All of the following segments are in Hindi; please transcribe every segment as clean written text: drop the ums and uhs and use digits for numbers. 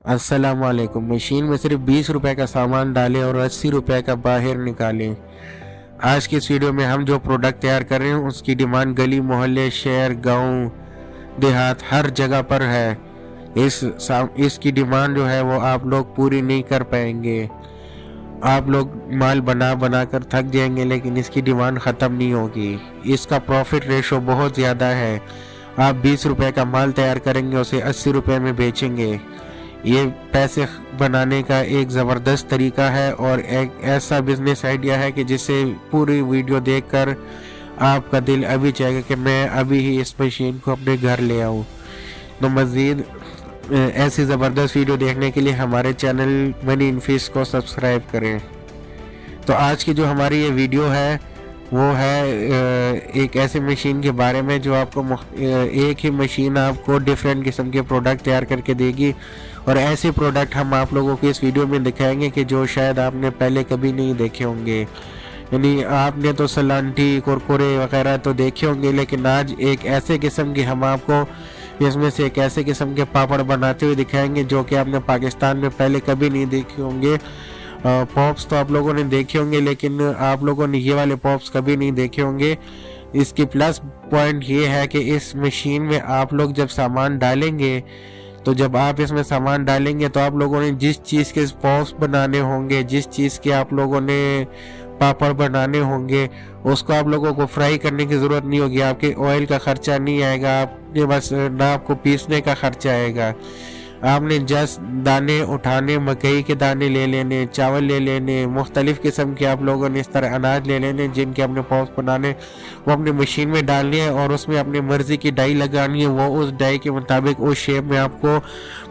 अस्सलाम वालेकुम। मशीन में सिर्फ 20 रुपए का सामान डालें और 80 रुपए का बाहर निकालें। आज की इस वीडियो में हम जो प्रोडक्ट तैयार कर रहे हैं उसकी डिमांड गली मोहल्ले शहर गांव देहात हर जगह पर है। इसकी डिमांड जो है वो आप लोग पूरी नहीं कर पाएंगे। आप लोग माल बना बना कर थक जाएंगे लेकिन इसकी डिमांड ख़त्म नहीं होगी। इसका प्रॉफिट रेशो बहुत ज़्यादा है। आप 20 रुपए का माल तैयार करेंगे उसे 80 रुपए में बेचेंगे। ये पैसे बनाने का एक ज़बरदस्त तरीका है और एक ऐसा बिजनेस आइडिया है कि जिससे पूरी वीडियो देखकर आपका दिल अभी चाहेगा कि मैं अभी ही इस मशीन को अपने घर ले आऊँ। तो मज़ीद ऐसी ज़बरदस्त वीडियो देखने के लिए हमारे चैनल मनी इन फिश को सब्सक्राइब करें। तो आज की जो हमारी ये वीडियो है वो है एक ऐसी मशीन के बारे में जो आपको एक ही मशीन आपको डिफरेंट किस्म के प्रोडक्ट तैयार करके देगी और ऐसे प्रोडक्ट हम आप लोगों को इस वीडियो में दिखाएंगे कि जो शायद आपने पहले कभी नहीं देखे होंगे। यानी आपने तो सलांटी कुरकुरे वगैरह तो देखे होंगे लेकिन आज एक ऐसे किस्म की हम आपको इसमें से एक ऐसे किस्म के पापड़ बनाते हुए दिखाएंगे जो कि आपने पाकिस्तान में पहले कभी नहीं देखे होंगे। पॉप्स तो आप लोगों ने देखे होंगे लेकिन आप लोगों ने ये वाले पॉप्स कभी नहीं देखे होंगे। इसकी प्लस पॉइंट ये है कि इस मशीन में आप लोग जब सामान डालेंगे तो जब आप इसमें सामान डालेंगे तो आप लोगों ने जिस चीज़ के पॉप्स बनाने होंगे, जिस चीज़ के आप लोगों ने पापड़ बनाने होंगे, उसको आप लोगों को फ्राई करने की ज़रूरत नहीं होगी। आपके ऑयल का ख़र्चा नहीं आएगा, आपके बस ना आपको पीसने का ख़र्चा आएगा। आपने जस्ट दाने उठाने, मकई के दाने ले लेने, चावल ले लेने, मुख्तलिफ़ किस्म के आप लोगों ने इस तरह अनाज ले लेने जिनके अपने पॉप्स बनाने, वो अपनी मशीन में डालनी है और उसमें अपनी मर्ज़ी की डाई लगानी है। वो उस डाई के मुताबिक उस शेप में आपको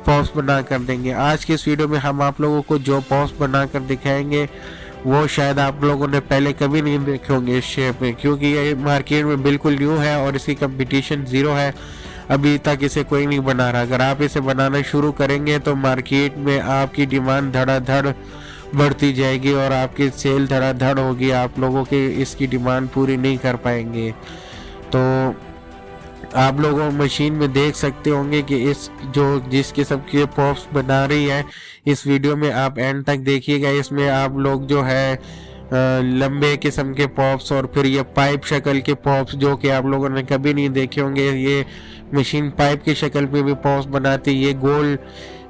पॉप्स बना कर देंगे। आज की इस वीडियो में हम आप लोगों को जो पॉप्स बना कर दिखाएंगे वो शायद आप लोगों ने पहले कभी नहीं देखे होंगे इस शेप में, क्योंकि ये मार्केट में बिल्कुल न्यू है और इसकी कंपटीशन ज़ीरो है। अभी तक इसे कोई नहीं बना रहा। अगर आप इसे बनाना शुरू करेंगे तो मार्केट में आपकी डिमांड धड़ाधड़ बढ़ती जाएगी और आपकी सेल धड़ाधड़ होगी। आप लोगों की इसकी डिमांड पूरी नहीं कर पाएंगे। तो आप लोगों मशीन में देख सकते होंगे कि जिस किस्म के पॉप्स बना रही है, इस वीडियो में आप एंड तक देखिएगा। इसमें आप लोग जो है लंबे किस्म के पॉप्स और फिर ये पाइप शक्ल के पॉप्स जो कि आप लोगों ने कभी नहीं देखे होंगे। ये मशीन पाइप की शक्ल में भी पॉप्स बनाती है, ये गोल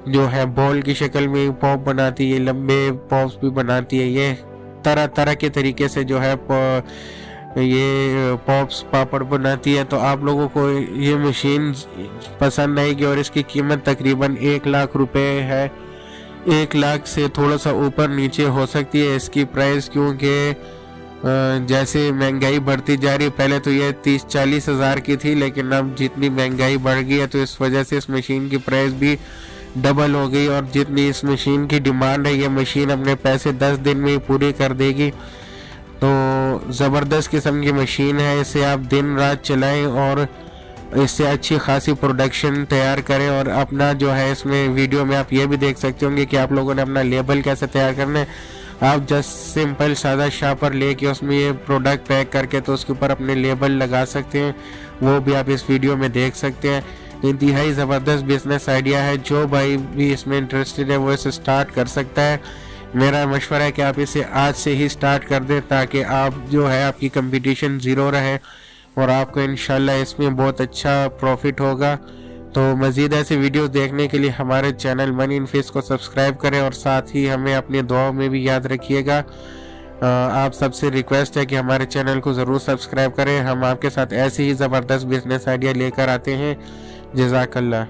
जो है बॉल की शक्ल में पॉप बनाती है, लंबे पॉप्स भी बनाती है। ये तरह तरह के तरीके से जो है ये पॉप्स पापड़ बनाती है। तो आप लोगों को ये मशीन पसंद आएगी और इसकी कीमत तकरीबन 1 लाख रुपए है। 1 लाख से थोड़ा सा ऊपर नीचे हो सकती है इसकी प्राइस, क्योंकि जैसे महंगाई बढ़ती जा रही है, पहले तो ये 30-40 हज़ार की थी लेकिन अब जितनी महंगाई बढ़ गई है तो इस वजह से इस मशीन की प्राइस भी डबल हो गई और जितनी इस मशीन की डिमांड है ये मशीन अपने पैसे 10 दिन में ही पूरी कर देगी। तो ज़बरदस्त किस्म की मशीन है। इसे आप दिन रात चलाएं और इससे अच्छी खासी प्रोडक्शन तैयार करें। और अपना जो है इसमें वीडियो में आप ये भी देख सकते होंगे कि आप लोगों ने अपना लेबल कैसे तैयार करना है। आप जस्ट सिंपल सादा शापर लेके उसमें ये प्रोडक्ट पैक करके तो उसके ऊपर अपने लेबल लगा सकते हैं, वो भी आप इस वीडियो में देख सकते हैं। इंतहाई ज़बरदस्त बिजनेस आइडिया है। जो भाई भी इसमें इंटरेस्टेड है वो इसे स्टार्ट कर सकता है। मेरा मशवरा है कि आप इसे आज से ही स्टार्ट कर दें ताकि आप जो है आपकी कंपटीशन ज़ीरो रहे और आपको इंशाल्लाह इसमें बहुत अच्छा प्रॉफिट होगा। तो मज़ीद ऐसे वीडियोस देखने के लिए हमारे चैनल मनी इन फिश को सब्सक्राइब करें और साथ ही हमें अपनी दुआओं में भी याद रखिएगा। आप सबसे रिक्वेस्ट है कि हमारे चैनल को ज़रूर सब्सक्राइब करें। हम आपके साथ ऐसे ही ज़बरदस्त बिजनेस आइडिया लेकर आते हैं। जज़ाकल्लाह।